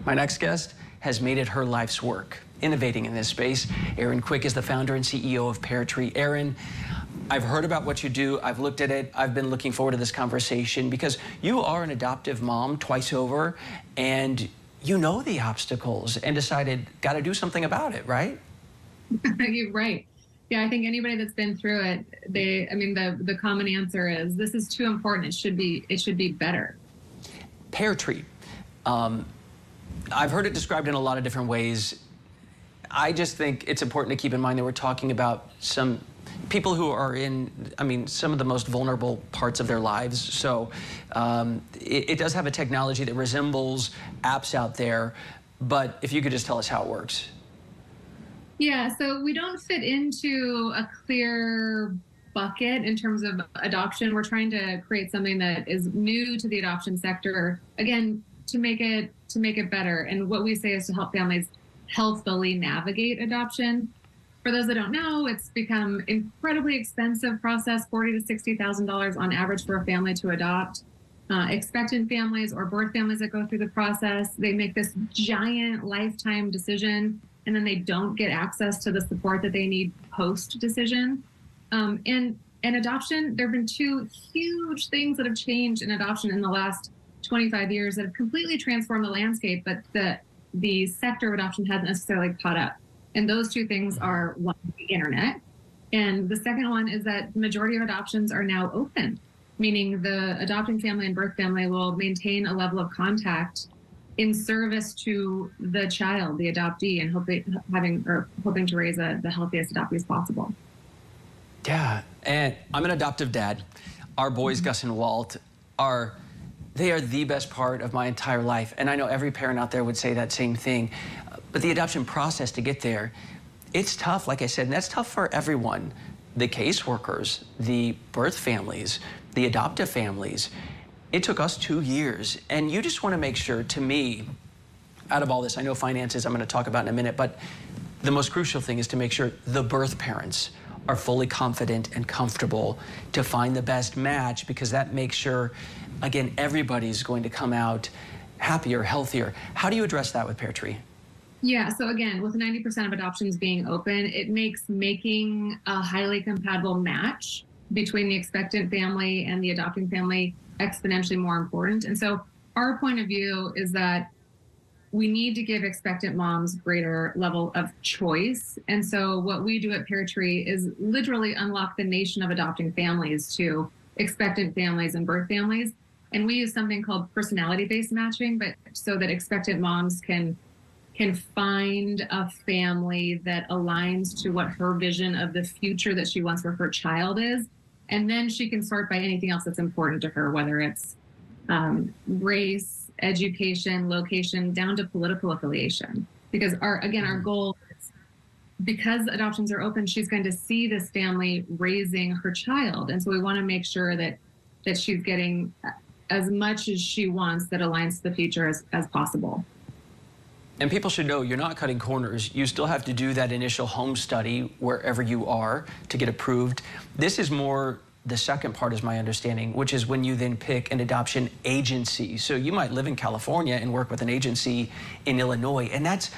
My next guest has made it her life's work, innovating in this space. Erin is the founder and CEO of PairTree. Erin, I've heard about what you do. I've looked at it. I've been looking forward to this conversation because you are an adoptive mom twice over, and you know the obstacles and decided, got to do something about it, right? You're right. Yeah, I think anybody that's been through it, the common answer is this is too important. It should be better. PairTree. I've heard it described in a lot of different ways. I just think it's important to keep in mind that we're talking about some people who are in, some of the most vulnerable parts of their lives. So it does have a technology that resembles apps out there, but if you could just tell us how it works. Yeah, so we don't fit into a clear bucket in terms of adoption. We're trying to create something that is new to the adoption sector, again, to make it better. And what we say is to help families healthfully navigate adoption. For those that don't know, it's become incredibly expensive process, $40,000 to $60,000 on average for a family to adopt. Expectant families or birth families that go through the process, they make this giant lifetime decision, and then they don't get access to the support that they need post-decision. In adoption, there have been two huge things that have changed in adoption in the last 25 years that have completely transformed the landscape, but the sector of adoption hasn't necessarily caught up. And those two things are, one, the internet, and the second one is that the majority of adoptions are now open, meaning the adopting family and birth family will maintain a level of contact in service to the child, the adoptee, and hoping to raise the healthiest adoptees possible. Yeah, and I'm an adoptive dad. Our boys, Gus and Walt, they are the best part of my entire life. And I know every parent out there would say that same thing. But the adoption process to get there, it's tough, like I said, and that's tough for everyone. The caseworkers, the birth families, the adoptive families. It took us 2 years. And you just want to make sure, to me, out of all this, I know finances I'm going to talk about in a minute, but the most crucial thing is to make sure the birth parents are fully confident and comfortable to find the best match, because that makes sure, again, everybody's going to come out happier, healthier. How do you address that with PairTree? Yeah, so again, with 90% of adoptions being open, it makes making a highly compatible match between the expectant family and the adopting family exponentially more important. And so our point of view is that we need to give expectant moms greater level of choice. And so what we do at PairTree is literally unlock the nation of adopting families to expectant families and birth families. And we use something called personality-based matching, but so that expectant moms can find a family that aligns to what her vision of the future that she wants for her child is. And then she can sort by anything else that's important to her, whether it's race, education, location, down to political affiliation. Because our goal is, because adoptions are open, she's going to see this family raising her child. And so we want to make sure that she's getting as much as she wants that aligns to the future as possible. And people should know you're not cutting corners. You still have to do that initial home study wherever you are to get approved. This is more the second part, is my understanding, which is when you then pick an adoption agency. So you might live in California and work with an agency in Illinois. And that's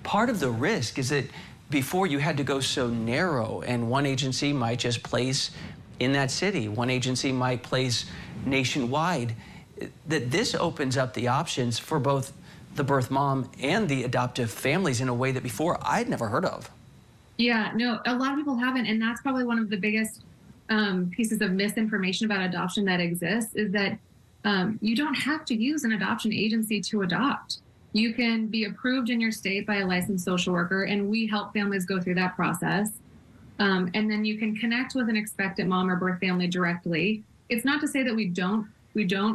part of the risk, is that before you had to go so narrow, and one agency might just place in that city. One agency might place nationwide. That this opens up the options for both the birth mom and the adoptive families in a way that before I'd never heard of. Yeah, no, a lot of people haven't. And that's probably one of the biggest pieces of misinformation about adoption that exists, is that you don't have to use an adoption agency to adopt. You can be approved in your state by a licensed social worker, and we help families go through that process. And then you can connect with an expectant mom or birth family directly. It's not to say that we don't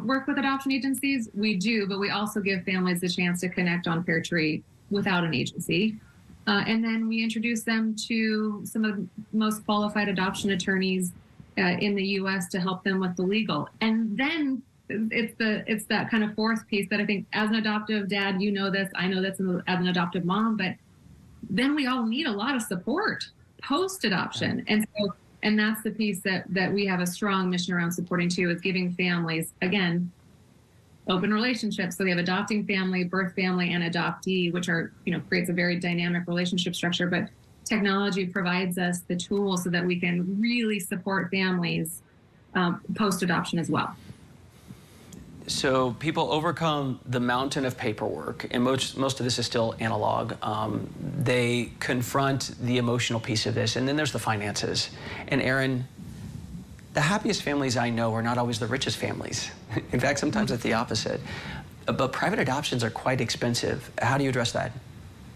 work with adoption agencies. We do, but we also give families the chance to connect on PairTree without an agency. And then we introduce them to some of the most qualified adoption attorneys in the U.S. to help them with the legal. And then it's that kind of fourth piece that I think, as an adoptive dad, you know this, I know this as an adoptive mom, but then we all need a lot of support post-adoption. And that's the piece that we have a strong mission around supporting too, is giving families, again, open relationships. So we have adopting family, birth family, and adoptee, which are, creates a very dynamic relationship structure. But technology provides us the tools so that we can really support families post-adoption as well. So people overcome the mountain of paperwork, and most of this is still analog. They confront the emotional piece of this, and then there's the finances. And Erin, the happiest families I know are not always the richest families. In fact, sometimes it's the opposite. But private adoptions are quite expensive. How do you address that?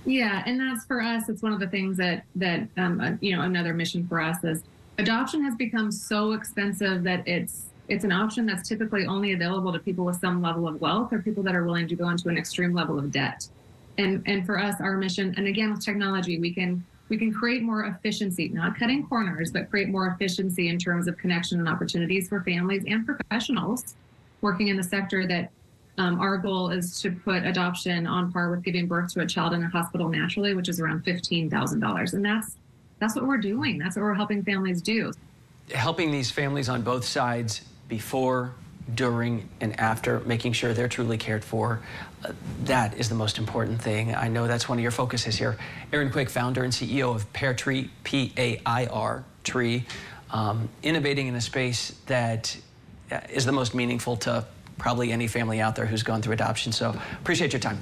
Yeah, and that's for us. It's one of the things that another mission for us is adoption has become so expensive that it's an option that's typically only available to people with some level of wealth or people that are willing to go into an extreme level of debt. And for us, our mission, and again with technology, we can create more efficiency, not cutting corners, but create more efficiency in terms of connection and opportunities for families and professionals working in the sector. That our goal is to put adoption on par with giving birth to a child in a hospital naturally, which is around $15,000. And that's what we're doing. That's what we're helping families do. Helping these families on both sides before, during, and after, making sure they're truly cared for. That is the most important thing. I know that's one of your focuses here. Erin Quick, founder and CEO of PairTree, P-A-I-R, innovating in a space that is the most meaningful to probably any family out there who's gone through adoption. So appreciate your time.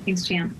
Thanks, Jan.